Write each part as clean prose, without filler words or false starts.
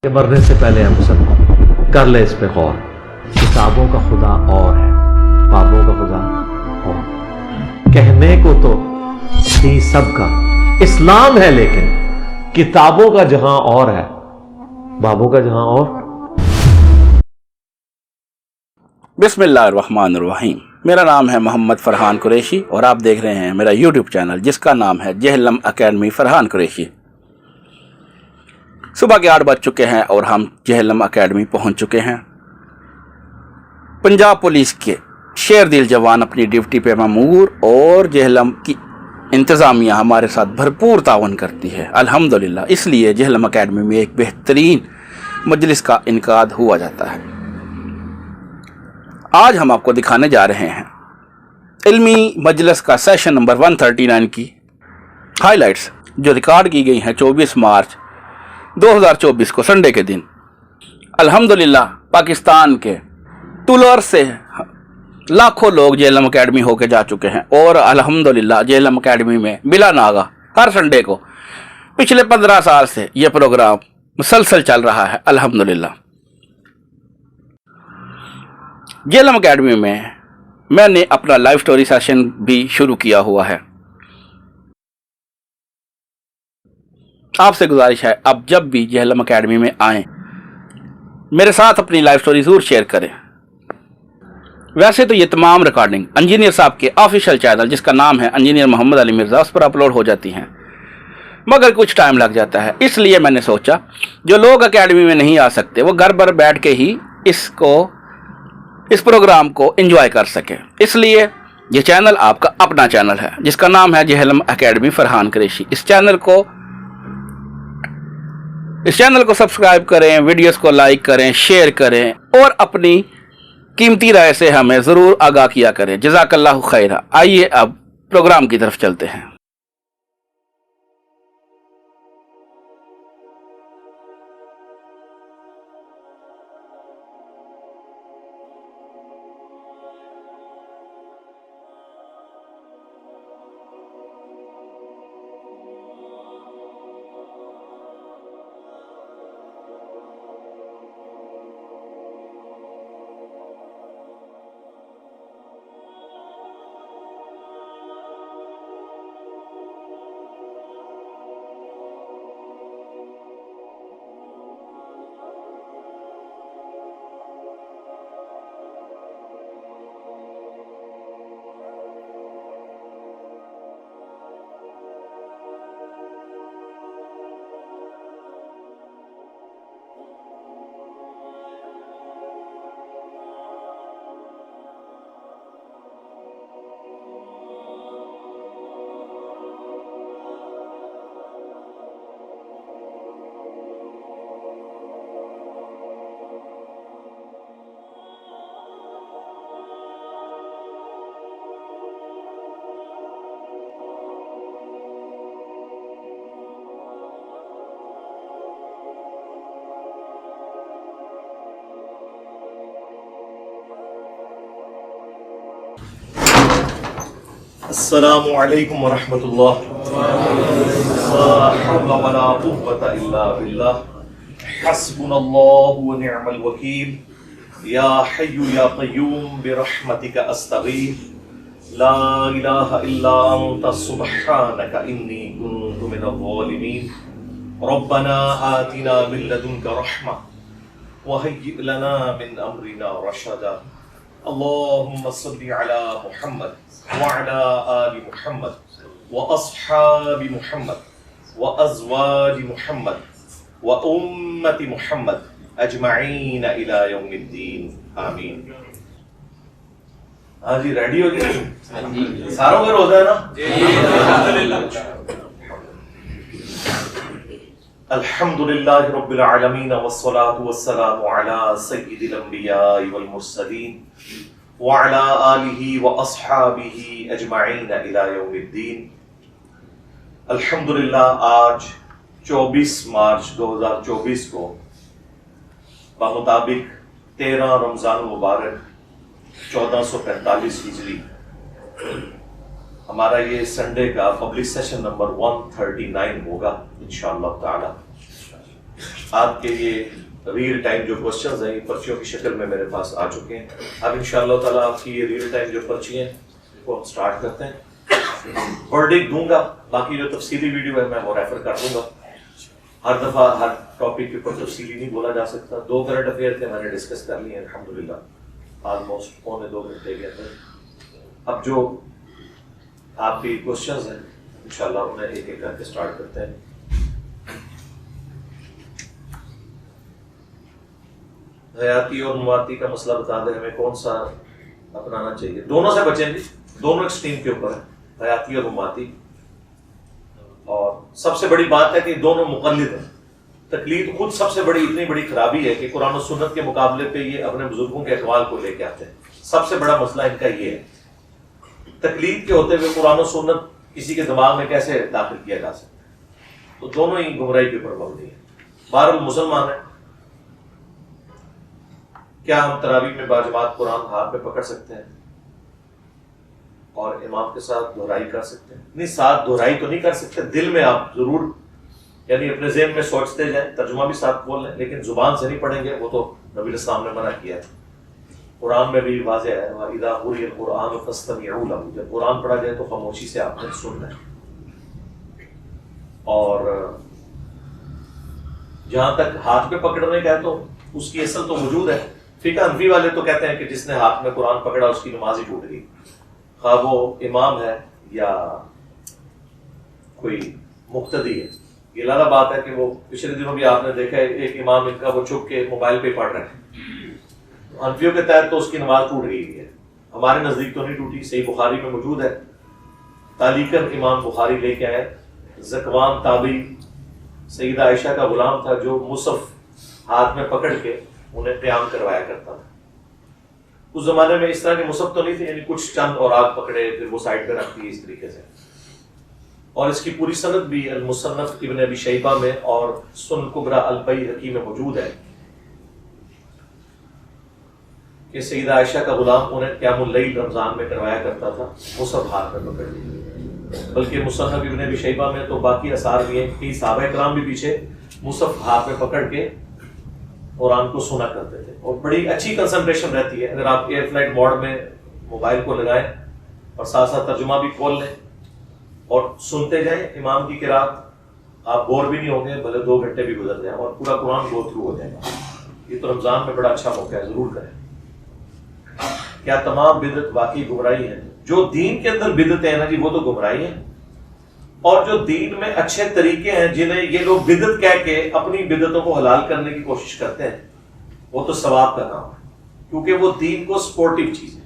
کہ مرنے سے پہلے ہم سب کر لیں اس پہ غور. کتابوں کا خدا اور ہے، بابوں کا خدا اور. کہنے کو تو ہی سب کا اسلام ہے، لیکن کتابوں کا جہاں اور ہے، بابوں کا جہاں اور. بسم اللہ الرحمن الرحیم. میرا نام ہے محمد فرحان قریشی اور آپ دیکھ رہے ہیں میرا یوٹیوب چینل جس کا نام ہے جہلم اکیڈمی فرحان قریشی. صبح کے 8 بج چکے ہیں اور ہم جہلم اکیڈمی پہنچ چکے ہیں. پنجاب پولیس کے شیر دل جوان اپنی ڈیوٹی پہ مامور اور جہلم کی انتظامیہ ہمارے ساتھ بھرپور تعاون کرتی ہے الحمدللہ. اس لیے جہلم اکیڈمی میں ایک بہترین مجلس کا انعقاد ہوا جاتا ہے. آج ہم آپ کو دکھانے جا رہے ہیں علمی مجلس کا سیشن نمبر 139 کی ہائی لائٹس جو ریکارڈ کی گئی ہیں 24 مارچ 2024 کو سنڈے کے دن. الحمدللہ پاکستان کے طول سے لاکھوں لوگ جہلم اکیڈمی ہو کے جا چکے ہیں اور الحمدللہ جہلم اکیڈمی میں بلا ناغہ ہر سنڈے کو پچھلے 15 سال سے یہ پروگرام مسلسل چل رہا ہے الحمدللہ. جہلم اکیڈمی میں نے اپنا لائیو سٹوری سیشن بھی شروع کیا ہوا ہے. آپ سے گزارش ہے اب جب بھی جہلم اکیڈمی میں آئیں میرے ساتھ اپنی لائیو سٹوری ضرور شیئر کریں. ویسے تو یہ تمام ریکارڈنگ انجینئر صاحب کے آفیشیل چینل جس کا نام ہے انجینئر محمد علی مرزا اس پر اپلوڈ ہو جاتی ہیں، مگر کچھ ٹائم لگ جاتا ہے. اس لیے میں نے سوچا جو لوگ اکیڈمی میں نہیں آ سکتے وہ گھر پر بیٹھ کے ہی اس پروگرام کو انجوائے کر سکیں. اس لیے یہ چینل آپ کا اپنا چینل ہے جس کا نام ہے جہلم اکیڈمی فرحان قریشی. اس چینل کو سبسکرائب کریں، ویڈیوز کو لائک کریں، شیئر کریں اور اپنی قیمتی رائے سے ہمیں ضرور آگاہ کیا کریں. جزاک اللہ خیرہ. آئیے اب پروگرام کی طرف چلتے ہیں. السلام علیکم ورحمۃ اللہ. لا حول ولا قوة الا باللہ. حسبنا اللہ ونعم الوکیل. یا حی یا قیوم برحمتک استغیث. لا الہ الا انت سبحانک انی کنت من الظالمین. ربنا آتنا من لدنک رحمہ وہیئ لنا من امرنا رشدا. اللهم صل على محمد وعلى آل محمد وأصحاب محمد وأزواج محمد وأمة محمد أجمعين إلى يوم الدين آمين. ہاں جی ریڈی ہو گئے ساروں کا روزہ ہے نا؟ الحمدللہ. الحمدللہ رب العالمین والصلاة والسلام على سید الانبیاء والمرسلین وعلى آلہ واصحابہ اجمعین الی یوم الدین. الحمدللہ آج 24 مارچ 2024 کو بمطابق 13 رمضان المبارک 1445 ہجری ہمارا یہ سنڈے کا پبلک سیشن نمبر 139 ہوگا انشاءاللہ تعالی. آپ کے یہ ریئل ٹائم جو کوشچنز ہیں یہ پرچیوں کی شکل میں میرے پاس آ چکے ہیں. اب انشاءاللہ تعالیٰ آپ کی یہ ریئل ٹائم جو پرچی ہیں ان کو ہم سٹارٹ کرتے ہیں. ورڈکٹ دوں گا، باقی جو تفصیلی ویڈیو ہے میں وہ ریفر کر دوں گا. ہر دفعہ ہر ٹاپک کے اوپر تفصیلی نہیں بولا جا سکتا. 2 کرنٹ افیئر تھے، میں نے ڈسکس کر لیے الحمدللہ آلموسٹ 1.25 گھنٹے کے اندر. اب جو آپ کی کوشچنز ہیں انشاءاللہ انہیں ایک ایک کر کے سٹارٹ کرتے ہیں. حیاتی اور مماتی کا مسئلہ بتا دیں ہمیں کون سا اپنانا چاہیے. دونوں سے بچیں گے، دونوں ایکسٹریم کے اوپر ہے، حیاتی اور مماتی. اور سب سے بڑی بات ہے کہ دونوں مقلد ہیں. تقلید خود سب سے بڑی اتنی بڑی خرابی ہے کہ قرآن و سنت کے مقابلے پہ یہ اپنے بزرگوں کے اقوال کو لے کے آتے ہیں. سب سے بڑا مسئلہ ان کا یہ ہے. تقلید کے ہوتے ہوئے قرآن و سنت کسی کے دماغ میں کیسے داخل کیا جا سکتا ہے؟ تو دونوں ہی گمراہی کے اوپر مبنی ہیں. بہرحال مسلمان ہیں. کیا ہم تراویح میں باجماعت قرآن ہاتھ پہ پکڑ سکتے ہیں اور امام کے ساتھ دہرائی کر سکتے ہیں؟ نہیں، ساتھ دہرائی تو نہیں کر سکتے، دل میں آپ ضرور یعنی اپنے ذہن میں سوچتے جائیں، ترجمہ بھی ساتھ بول لیں، لیکن زبان سے نہیں پڑھیں گے. وہ تو نبی السلام نے منع کیا ہے. قرآن میں بھی واضح ہے وَإِذَا قُرِئَ الْقُرْآنُ فَاسْتَمِعُوا لَهُ، جب قرآن پڑھا جائے تو خاموشی سے آپ نے سننا ہے. اور جہاں تک ہاتھ پہ پکڑنے کا ہے تو اس کی اصل تو موجود ہے. فقہ حنفی والے تو کہتے ہیں کہ جس نے ہاتھ میں قرآن پکڑا اس کی نماز ہی ٹوٹ گئی، خواہ وہ امام ہے یا کوئی مقتدی ہے. یہ لالا بات ہے کہ وہ پچھلے دنوں بھی آپ نے دیکھا ہے ایک امام ان کا وہ چھپ کے موبائل پہ پڑھ رہے ہیں. حنفیوں کے تحت تو اس کی نماز ٹوٹ گئی ہے. ہمارے نزدیک تو نہیں ٹوٹی. صحیح بخاری میں موجود ہے. تعلیقاً امام بخاری لے کے آئے. زکوان تابعی سیدہ عائشہ کا غلام تھا جو مصحف ہاتھ میں پکڑ کے انہیں قیام کروایا کرتا تھا. اس زمانے میں اس طرح کے مصحف تو نہیں تھے، یعنی کچھ چند اور آگ پکڑے پھر وہ سائڈ پہ رکھ دی اس طریقے سے. اور اس کی پوری سند بھی المصنف ابن ابی شیبہ میں اور سنن کبریٰ البیہقی میں موجود ہے کہ سیدہ عائشہ کا غلام انہیں قیام اللیل رمضان میں کروایا کرتا تھا مصحف ہاتھ میں پکڑ کے. بلکہ مصنف ابن ابی شیبہ میں تو باقی آثار بھی ہیں کہ صحابہ کرام بھی پیچھے مصحف ہاتھ میں پکڑ کے قرآن کو سنا کرتے تھے. اور بڑی اچھی کنسنٹریشن رہتی ہے. اگر آپ ایئر فلائٹ موڈ میں موبائل کو لگائیں اور ساتھ ساتھ ترجمہ بھی کھول لیں اور سنتے جائیں امام کی قرات، آپ بور بھی نہیں ہوں گے، بھلے 2 گھنٹے بھی گزر جائیں اور پورا قرآن گو تھرو ہو جائے گا. یہ تو رمضان میں بڑا اچھا موقع ہے، ضرور کریں. کیا تمام بدعت واقعی گمراہی ہے؟ جو دین کے اندر بدعتیں ہیں نا جی وہ تو گمراہی ہیں. اور جو دین میں اچھے طریقے ہیں جنہیں یہ لوگ بدعت کہہ کے اپنی بدعتوں کو حلال کرنے کی کوشش کرتے ہیں وہ تو ثواب کا کام ہے، کیونکہ وہ دین کو سپورٹیو چیز ہے.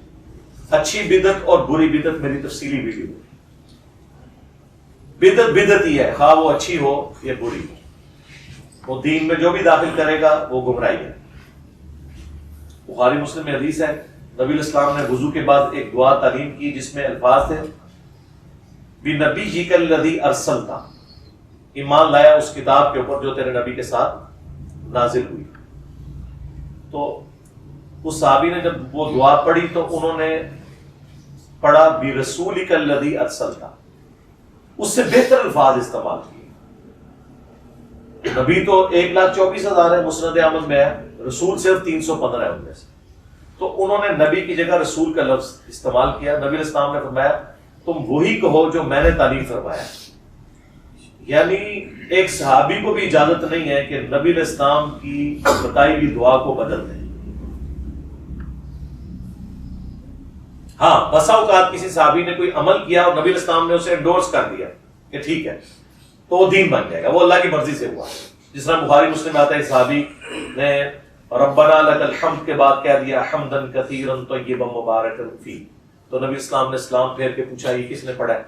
اچھی بدعت اور بری بدعت میری تفصیلی ویڈیو ہے. بدعت بدعت ہی ہے، خواہ وہ اچھی ہو یا بری ہو. وہ دین میں جو بھی داخل کرے گا وہ گمراہی ہے. بخاری مسلم میں حدیث ہے، نبی الاسلام نے وضو کے بعد ایک دعا تعلیم کی جس میں الفاظ تھے بِنَبِيِّكَ الَّذِي أَرْسَلْتَ، ایمان لایا اس کتاب کے اوپر جو تیرے نبی کے ساتھ نازل ہوئی. تو اس صحابی نے جب وہ دعا پڑھی تو انہوں نے پڑھا بِرَسُولِكَ الَّذِي أَرْسَلْتَ، اس سے بہتر الفاظ استعمال کیے. نبی تو 1,24,000 ہے، مسند احمد میں ہے، رسول صرف 315 ہے ان میں سے. تو انہوں نے نبی کی جگہ رسول کا لفظ استعمال کیا. نبی علیہ السلام نے فرمایا تم وہی کہو جو میں نے تعلیم فرمایا. یعنی ایک صحابی کو بھی اجازت نہیں ہے کہ نبی علیہ السلام کی بتائی ہوئی دعا کو بدل دیں. ہاں بسا اوقات کسی صحابی نے کوئی عمل کیا اور نبی علیہ السلام نے اسے انڈورس کر دیا کہ ٹھیک ہے تو وہ دین بن جائے گا، وہ اللہ کی مرضی سے ہوا. جس طرح بخاری مسلم آتا ہے صحابی نے ربنا لک الحمد کے بعد کہہ دیا حمدا کثیرا طیبا مبارکا فیہ. تو نبی اسلام نے سلام پھیر کے پوچھا یہ کس نے پڑھا ہے؟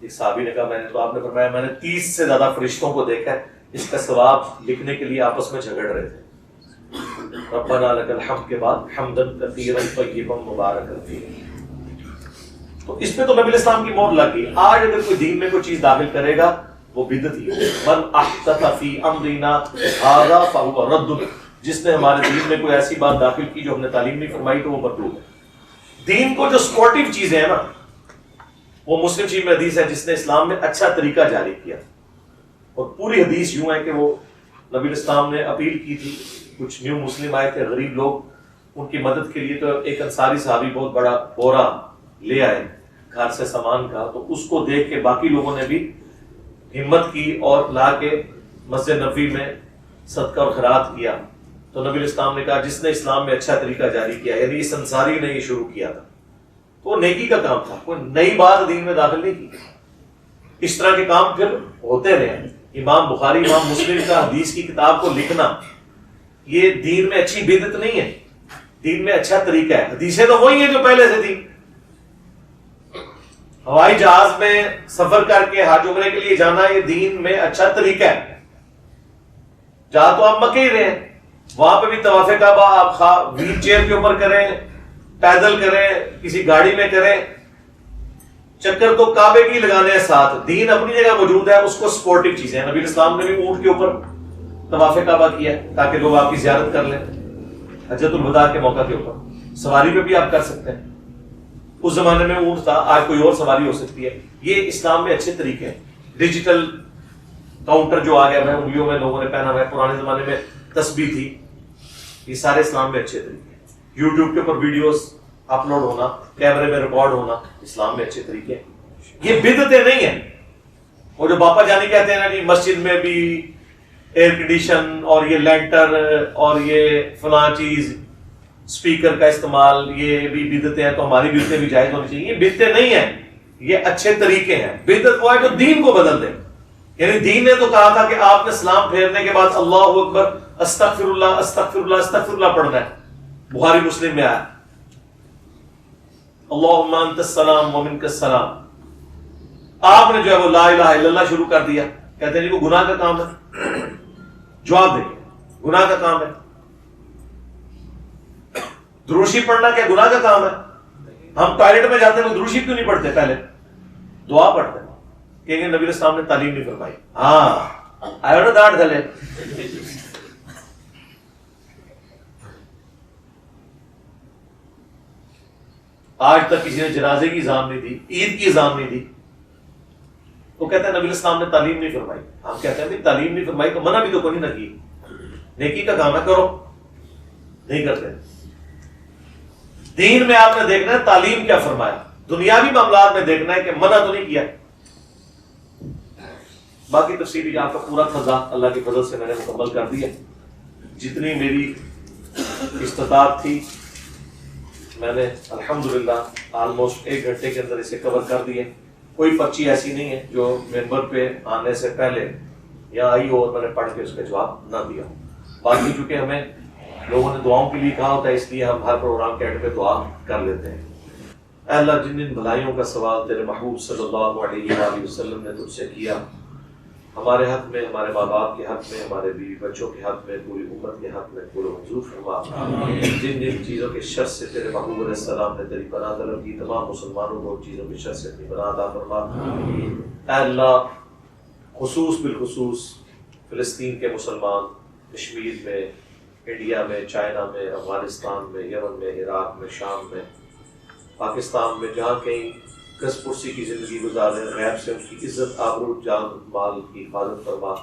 ایک صحابی نے کہا میں نے. تو آپ نے فرمایا میں نے 30 سے زیادہ فرشتوں کو دیکھا ہے اس کا ثواب لکھنے کے لیے آپس میں جھگڑ رہے تھے. ربنا لک الحمد کے بعد حمدا کثیرا طیبا مبارکا فیہ. تو اس پہ تو نبی اسلام کی مہر لگ گئی. آج اگر کوئی دین میں کوئی چیز داخل کرے گا وہ بدعت ہی ہے. من احدث فی امرنا ھذا فهو رد، جس نے ہمارے دین میں کوئی ایسی بات داخل کی جو ہم نے تعلیم نہیں فرمائی تو وہ مردود ہے. دین کو جو سپورٹیو چیزیں ہیں نا وہ مسلم شریف میں حدیث ہے جس نے اسلام میں اچھا طریقہ جاری کیا اور پوری حدیث یوں ہے کہ وہ نبی الاسلام نے اپیل کی تھی، کچھ نیو مسلم آئے تھے غریب لوگ، ان کی مدد کے لیے، تو ایک انصاری صحابی بہت بڑا بورا لے آئے گھر سے سامان کا، تو اس کو دیکھ کے باقی لوگوں نے بھی ہمت کی اور لا کے مسجد نبوی میں صدقہ اور خیرات کیا. تو نبی الاسلام نے کہا جس نے اسلام میں اچھا طریقہ جاری کیا، یعنی اس انصاری نے یہ شروع کیا تھا، تو وہ نیکی کا کام تھا، کوئی نئی بات دین میں داخل نہیں کی. اس طرح کے کام پھر ہوتے رہے. امام بخاری، امام مسلم کا حدیث کی کتاب کو لکھنا یہ دین میں اچھی بدعت نہیں ہے، دین میں اچھا طریقہ ہے. حدیثیں تو وہی ہیں جو پہلے سے تھی. ہوائی جہاز میں سفر کر کے حج عمرے کے لیے جانا یہ دین میں اچھا طریقہ ہے. جہاں تو آپ مکے ہی رہے ہیں، وہاں پہ بھی طواف کعبہ آپ ویل چیئر کے اوپر کریں، پیدل کریں، کسی گاڑی میں کریں، چکر تو کعبے کی لگانے ہیں ساتھ. دین اپنی جگہ موجود ہے، اس کو سپورٹنگ چیزیں ہیں. نبی الاسلام نے بھی اونٹ کے اوپر طواف کعبہ کیا ہے تاکہ لوگ آپ کی زیارت کر لیں. حجۃ الوداع کے موقع کے اوپر سواری پہ بھی آپ کر سکتے ہیں. اس زمانے میں اونٹ تھا، آج کوئی اور سواری ہو سکتی ہے. یہ اسلام میں اچھے طریقے ہیں. ڈیجیٹل کاؤنٹر جو آ گیا ہے انگلیوں میں لوگوں نے پہنا ہوا ہے، پرانے زمانے میں تسبیح تھی. یہ سارے اسلام میں اچھے طریقے ہیں. یوٹیوب کے اوپر ویڈیوز اپلوڈ ہونا، کیمرے میں ریکارڈ ہونا، اسلام میں اچھے طریقے ہیں. یہ بدعتیں نہیں ہیں. وہ جو باپا جانی کہتے ہیں نا جی مسجد میں بھی ایئر کنڈیشن اور یہ لینٹر اور یہ فلاں چیز اسپیکر کا استعمال، یہ بھی بدعتیں ہیں تو ہماری بدعتیں بھی جائز ہونی چاہیے. یہ بدعتیں نہیں ہیں، یہ اچھے طریقے ہیں. بدعت وہ ہے جو دین کو بدل دے. یعنی دین نے تو کہا تھا کہ آپ نے سلام پھیرنے کے بعد اللہ اکبر استغفر اللہ استغفر اللہ استغفر اللہ پڑھنا ہے. بخاری مسلم میں آیا اللہم انت السلام ومنک السلام. آپ نے جو ہے وہ لا الہ الا اللہ شروع کر دیا. کہتے ہیں جی وہ گناہ کا کام ہے. جواب دیکھیں، گناہ کا کام ہے. دروشی پڑھنا کیا گناہ کا کام ہے؟ ہم ٹوائلٹ میں جاتے ہیں وہ دروشی کیوں نہیں پڑھتے؟ پہلے دعا پڑھتے ہیں. کہیں نبی الاسلام نے تعلیم نہیں فرمائی. ہاں آئے نا داڑھ دھلے. آج تک کسی نے جنازے کی اذان نہیں دی، عید کی اذان نہیں دی. وہ کہتے ہیں نبی الاسلام نے تعلیم نہیں فرمائی. ہم کہتے ہیں تعلیم نہیں فرمائی تو منع بھی تو کوئی نہ کی. نیکی کا کام ہے، کرو. نہیں کرتے. دین میں آپ نے دیکھنا ہے تعلیم کیا فرمایا، دنیاوی معاملات میں دیکھنا ہے کہ منع تو نہیں کیا. باقی تفصیلی آپ کا پورا خزاں اللہ کی فضل سے میں نے مکمل کر دیا. جتنی میری استطاعت تھی میں نے الحمدللہ آلموسٹ 1 گھنٹے کے اندر اسے کور کر دیے. کوئی پرچی ایسی نہیں ہے جو ممبر پہ آنے سے پہلے یا آئی ہو اور میں نے پڑھ کے اس کا جواب نہ دیا. باقی چونکہ ہمیں لوگوں نے دعاؤں کے لیے کہا ہوتا ہے اس لیے ہم ہر پروگرام کے اینڈ پہ دعا کر لیتے ہیں. اے اللہ جن جن بھلائیوں کا سوال تیرے محبوب صلی اللہ علیہ وآلہ وسلم نے تجھ سے کیا، ہمارے حق میں، ہمارے ماں باپ کے حق میں، ہمارے بیوی بچوں کے حق میں، پوری امت کے حق میں قبول و منظور فرما. جن جن چیزوں کے شر سے تیرے محبوب علیہ السلام نے تیری پناہ طلب کی، تمام مسلمانوں کو چیزوں کے شر سے اپنی پناہ عطا فرما. اے اللہ خصوص بالخصوص فلسطین کے مسلمان، کشمیر میں، انڈیا میں، چائنا میں، افغانستان میں، یمن میں، عراق میں، شام میں، پاکستان میں، جہاں کہیں کس پرسی کی زندگی گزارے، غیب سے ان کی عزت، آبرو، جان، مال کی حفاظت فرما.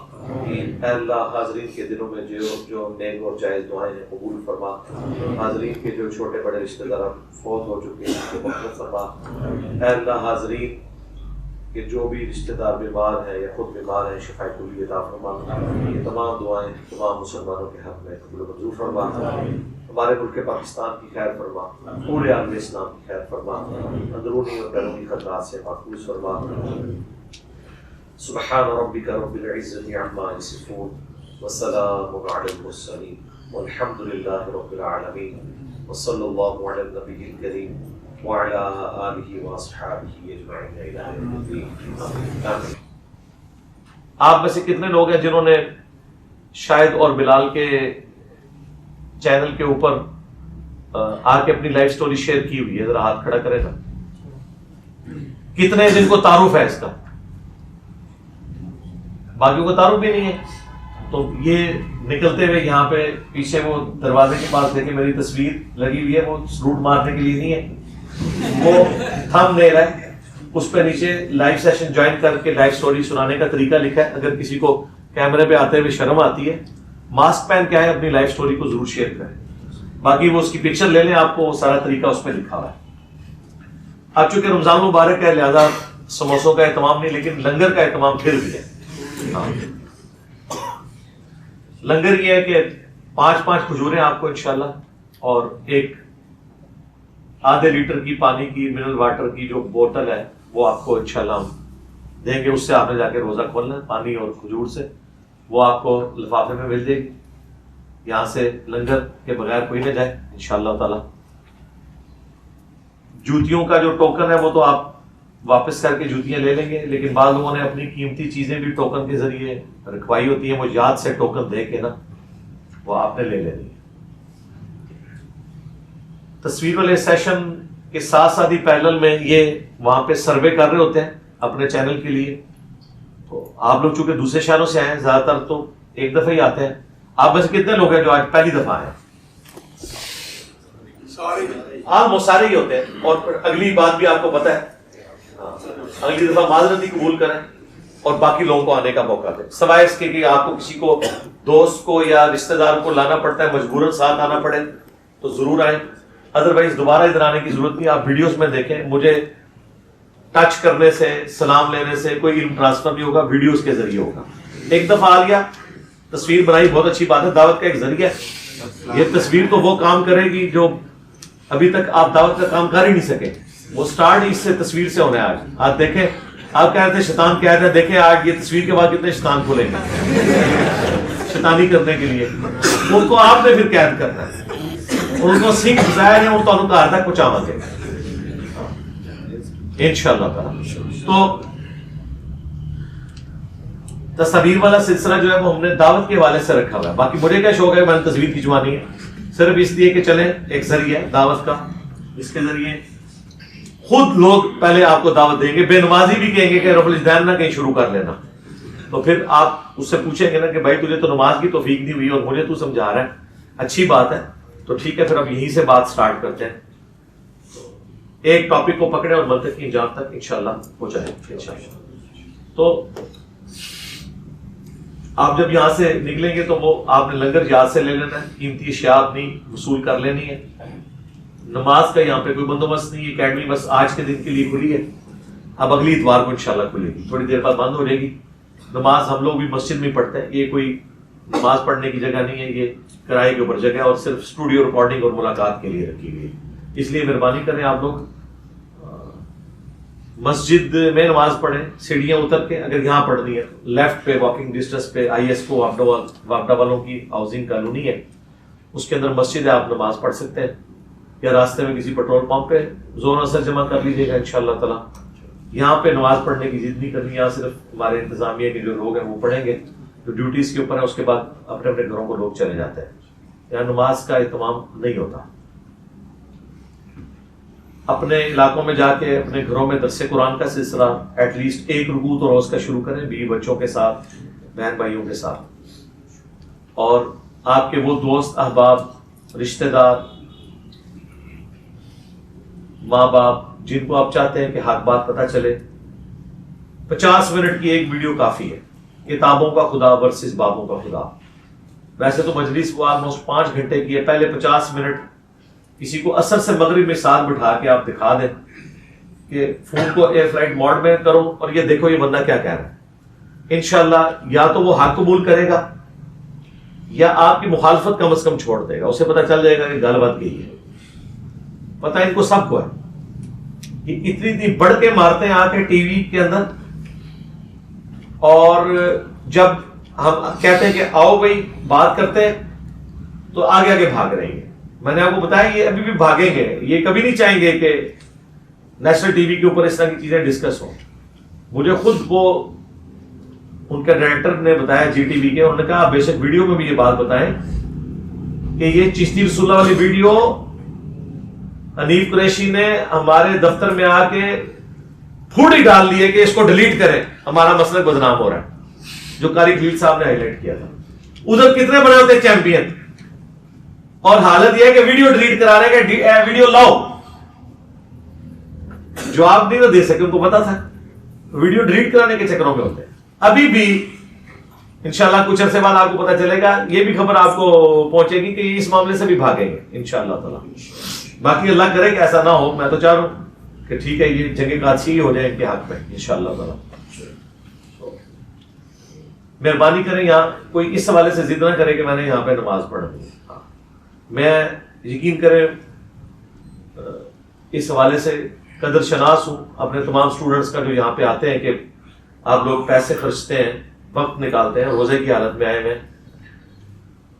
اے اللہ حاضرین کے دلوں میں جو نیک اور جائز دعائیں ہیں قبول فرما. حاضرین کے جو چھوٹے بڑے رشتہ دار فوت ہو چکے ہیں ان کو مغفرت فرما. اے اللہ حاضرین کہ جو بھی رشتہ دار بیمار ہیں یا خود بیمار ہیں شفا کلی عطا فرما. یہ تمام دعائیں تمام مسلمانوں کے حق میں قبول و منظور فرما. ہمارے ملک پاکستان کی خیر فرما، پورے عالم اسلام کی خیر فرما، اندرونی اور بیرونی خطرات سے محفوظ فرما. سبحان ربک رب العزة عما یصفون وسلام علی المرسلین والحمد للہ رب العالمین وصلی اللہ علی النبی الکریم وعلی آلہ واصحابہ اجمعین الی یوم الدین. آپ میں سے کتنے لوگ ہیں جنہوں نے شاید اور بلال کے چینل کے اوپر آ کے اپنی لائف سٹوری شیئر کی ہوئی ہے؟ ذرا ہاتھ کھڑا کرے نا. کتنے جن کو تعارف ہے اس کا؟ باقیوں کو تعارف بھی نہیں ہے. تو یہ نکلتے ہوئے یہاں پہ پیچھے وہ دروازے کے پاس دیکھیں میری تصویر لگی ہوئی ہے، وہ سلوٹ مارنے کے لیے نہیں ہے، وہ تھم نیل ہے. اس پہ نیچے لائیو سیشن جوائن کر کے لائف سٹوری سنانے کا طریقہ لکھا ہے. اگر کسی کو کیمرے پہ آتے ہوئے شرم آتی ہے ماسک پہن کے آئے, اپنی لائف سٹوری کو ضرور شیئر کریں. باقی وہ اس کی پکچر لے لیں, آپ کو سارا طریقہ اس میں لکھا ہوا ہے. اب چونکہ رمضان مبارک ہے لہذا سموسوں کا اہتمام نہیں, لیکن لنگر کا اہتمام پھر بھی ہے. لنگر یہ ہے کہ 5 کھجوریں آپ کو انشاءاللہ اور ایک آدھے لیٹر کی پانی کی منرل واٹر کی جو بوتل ہے وہ آپ کو انشاءاللہ ہم دیں گے. اس سے آپ نے جا کے روزہ کھولنا ہے, پانی اور کھجور سے. وہ آپ کو لفافے میں مل جائے گی. یہاں سے لنگر کے بغیر کوئی نہ جائے انشاءاللہ تعالی. جوتیوں کا جو ٹوکن ہے وہ تو آپ واپس کر کے جوتیاں لے لیں گے, لیکن بعض لوگوں نے اپنی قیمتی چیزیں بھی ٹوکن کے ذریعے رکھوائی ہوتی ہیں, وہ یاد سے ٹوکن دے کے نا وہ آپ نے لے لینی ہے. تصویر والے سیشن کے ساتھ ساتھ ہی پیرلل میں یہ وہاں پہ سروے کر رہے ہوتے ہیں اپنے چینل کے لیے. تو آپ لوگ چونکہ دوسرے شہروں سے آئے ہیں, زیادہ تر تو ایک دفعہ ہی آتے ہیں. آپ میں سے کتنے لوگ ہیں جو آج پہلی دفعہ آئے ہیں؟ آلموسٹ سارے ہی ہوتے ہیں. اور پھر اگلی بات بھی آپ کو پتہ ہے, اگلی دفعہ معذرت قبول کریں اور باقی لوگوں کو آنے کا موقع دیں, سوائے اس کے کہ آپ کو کسی کو دوست کو یا رشتہ دار کو لانا پڑتا ہے, مجبوراً ساتھ آنا پڑے تو ضرور آئیں. ادروائز دوبارہ ادھر آنے کی ضرورت نہیں. آپ ویڈیوز میں دیکھیں, مجھے ٹچ کرنے سے, سلام لینے سے کوئی علم ٹرانسفر نہیں ہوگا, ویڈیوز کے ذریعے ہوگا. ایک دفعہ آ گیا, تصویر بنائی, بہت اچھی بات ہے, دعوت کا ایک ذریعہ ہے. یہ تصویر تو وہ کام کرے گی جو ابھی تک آپ دعوت کا کام کر ہی نہیں سکے. وہ سٹارٹ اس سے تصویر سے ہونا ہے. آج آپ دیکھیں, آپ کہہ رہے تھے شیطان کیا ہے, دیکھیں آج یہ تصویر کے بعد کتنے شیطان کھولیں گے شیطانی کرنے کے لیے. ان کو آپ نے پھر قید کرنا ہے, ان کو سنگھ ظاہر ہے, ان کو گھر تک پہنچاوا گے انشاءاللہ تعالی. تو تصویر والا سلسلہ جو ہے وہ ہم نے دعوت کے حوالے سے رکھا ہوا ہے. باقی مجھے کیا شوق ہے, میں نے تصویر کھنچوانی ہے صرف اس لیے کہ چلیں ایک ذریعہ ہے دعوت کا, اس کے ذریعے خود لوگ پہلے آپ کو دعوت دیں گے. بے نمازی بھی کہیں گے کہ رفع الجدین نہ کہیں شروع کر لینا, تو پھر آپ اس سے پوچھیں گے نا کہ بھائی تجھے تو نماز کی توفیق نہیں ہوئی اور مجھے تو سمجھا رہا ہے, اچھی بات ہے تو ٹھیک ہے, پھر اب یہیں سے بات سٹارٹ کرتے ہیں. ایک ٹاپک کو پکڑے اور منطق کی انجام تک انشاءاللہ پہنچائیں انشاءاللہ. تو آپ جب یہاں سے نکلیں گے تو وہ آپ نے لنگر یاد سے لے لینا ہے, قیمتی اشیاء اپنی وصول کر لینی ہے. نماز کا یہاں پہ کوئی بندوبست نہیں, اکیڈمی بس آج کے دن کے لیے کھلی ہے. اب اگلی اتوار کو انشاءاللہ کھلے گی, تھوڑی دیر بعد بند ہو جائے گی. نماز ہم لوگ بھی مسجد میں پڑھتے ہیں, یہ کوئی نماز پڑھنے کی جگہ نہیں ہے, یہ کرائے کے اوپر جگہ ہے اور صرف اسٹوڈیو ریکارڈنگ اور ملاقات کے لیے رکھی گئی. اس لیے مہربانی کریں آپ لوگ مسجد میں نماز پڑھیں, سیڑھیاں اتر کے. اگر یہاں پڑھنی ہے لیفٹ پہ واکنگ ڈسٹینس پہ آئی ایس کو واپڈا والوں کی ہاؤسنگ کالونی ہے, اس کے اندر مسجد ہے, آپ نماز پڑھ سکتے ہیں. یا راستے میں کسی پیٹرول پمپ پہ زور اثر جمع کر لیجیے گا انشاءاللہ تعالی. یہاں پہ نماز پڑھنے کی ضد نہیں کرنی, یہاں صرف ہمارے انتظامیہ کے جو لوگ ہیں وہ پڑھیں گے, جو ڈیوٹیز کے اوپر ہیں. اس کے بعد اپنے اپنے گھروں کو لوگ چلے جاتے ہیں. یہاں نماز کا اہتمام نہیں ہوتا. اپنے علاقوں میں جا کے اپنے گھروں میں درس قرآن کا سلسلہ ایٹ لیسٹ ایک رکوع تو روز کا شروع کریں, بیوی بچوں کے ساتھ, بہن بھائیوں کے ساتھ. اور آپ کے وہ دوست احباب, رشتہ دار, ماں باپ جن کو آپ چاہتے ہیں کہ حق بات پتہ چلے, 50 منٹ کی ایک ویڈیو کافی ہے, کتابوں کا خدا ورسز بابوں کا خدا. ویسے تو مجلس وہ آلموسٹ 5 گھنٹے کی ہے, پہلے 50 منٹ کسی کو اثر سے مغرب میں ساتھ بٹھا کے آپ دکھا دیں کہ فون کو ایئر فلائٹ موڈ میں کرو اور یہ دیکھو یہ بندہ کیا کہہ رہا ہے. انشاءاللہ یا تو وہ حق قبول کرے گا یا آپ کی مخالفت کم از کم چھوڑ دے گا. اسے پتہ چل جائے گا کہ گل بات گئی ہے. پتہ ان کو سب کو ہے, یہ اتنی بڑھ کے مارتے ہیں آ کے ٹی وی کے اندر, اور جب ہم کہتے ہیں کہ آؤ بھائی بات کرتے ہیں تو آگے آگے بھاگ رہے ہیں. میں نے آپ کو بتایا یہ ابھی بھی بھاگیں گے, یہ کبھی نہیں چاہیں گے کہ نیشنل ٹی وی کے اوپر اس طرح کی چیزیں ڈسکس ہوں. مجھے خود وہ ان کے ڈائریکٹر نے بتایا جی ٹی وی کے, انہوں نے کہا بے شک ویڈیو میں بھی یہ بات بتائیں کہ یہ چشتی رسول اللہ والی ویڈیو حنیف قریشی نے ہمارے دفتر میں آ کے پھوڑی ڈال دی ہے کہ اس کو ڈیلیٹ کریں, ہمارا مسلک بدنام ہو رہا ہے, جو قاری خلیل صاحب نے ہائی لائٹ کیا تھا. ادھر کتنے بڑے ہوتے ہیں چیمپئن, اور حالت یہ ہے کہ ویڈیو ڈیلیٹ کرا رہے کہ ویڈیو لاؤ. جواب نہیں دے سکے, ان کو پتا تھا ویڈیو ڈیلیٹ کرانے کے چکروں میں ہوتے ہیں. ابھی بھی انشاءاللہ کچھ عرصے بعد آپ کو پتہ چلے گا, یہ بھی خبر آپ کو پہنچے گی کہ یہ اس معاملے سے بھی بھاگیں گے انشاءاللہ تعالی. باقی اللہ کرے کہ ایسا نہ ہو, میں تو چاہ رہا ہوں کہ ٹھیک ہے یہ جنگ قادسی ہی ہو جائے ان کے حق میں انشاءاللہ تعالی. مہربانی کریں یہاں کوئی اس حوالے سے ضد نہ کرے کہ میں نے یہاں پہ نماز پڑھنی ہے. میں یقین کریں اس حوالے سے قدر شناس ہوں اپنے تمام اسٹوڈنٹس کا جو یہاں پہ آتے ہیں کہ آپ لوگ پیسے خرچتے ہیں, وقت نکالتے ہیں, روزے کی حالت میں آئے ہیں,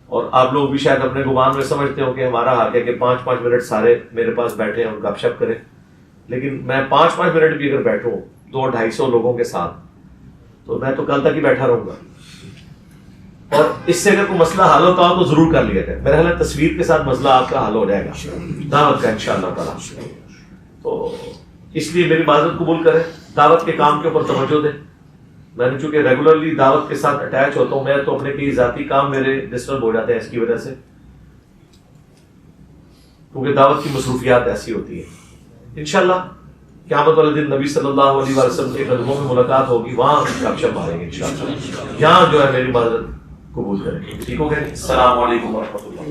اور آپ لوگ بھی شاید اپنے گمان میں سمجھتے ہو کہ ہمارا حق ہے کہ 5-5 منٹ سارے میرے پاس بیٹھے ہیں اور گپ شپ کریں. لیکن میں 5-5 منٹ بھی اگر بیٹھوں 200-250 لوگوں کے ساتھ تو میں تو کل تک ہی بیٹھا رہوں گا. اور اس سے اگر کوئی مسئلہ حل ہوتا ہو تو ضرور کر لیا جائے. میرا خیال ہے تصویر کے ساتھ مسئلہ آپ کا حل ہو جائے گا دعوت کا انشاءاللہ تعالی. تو اس لیے میری معذرت قبول کریں, دعوت کے کام کے اوپر توجہ دیں. میں نے چونکہ ریگولرلی دعوت کے ساتھ اٹیچ ہوتا ہوں, میں تو اپنے کئی ذاتی کام میرے ڈسٹرب ہو جاتے ہیں اس کی وجہ سے, کیونکہ دعوت کی مصروفیات ایسی ہوتی ہے. انشاءاللہ قیامت والے دن نبی صلی اللہ علیہ وسلم کے قدموں میں ملاقات ہوگی, وہاں گپ شپ ماریں گے انشاءاللہ. یہاں جو ہے میری معذرت قبول کریں. ٹھیک ہو گیا. السلام علیکم ورحمۃ اللہ.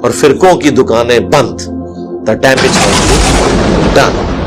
اور فرقوں کی دکانیں بند. The damage has been done.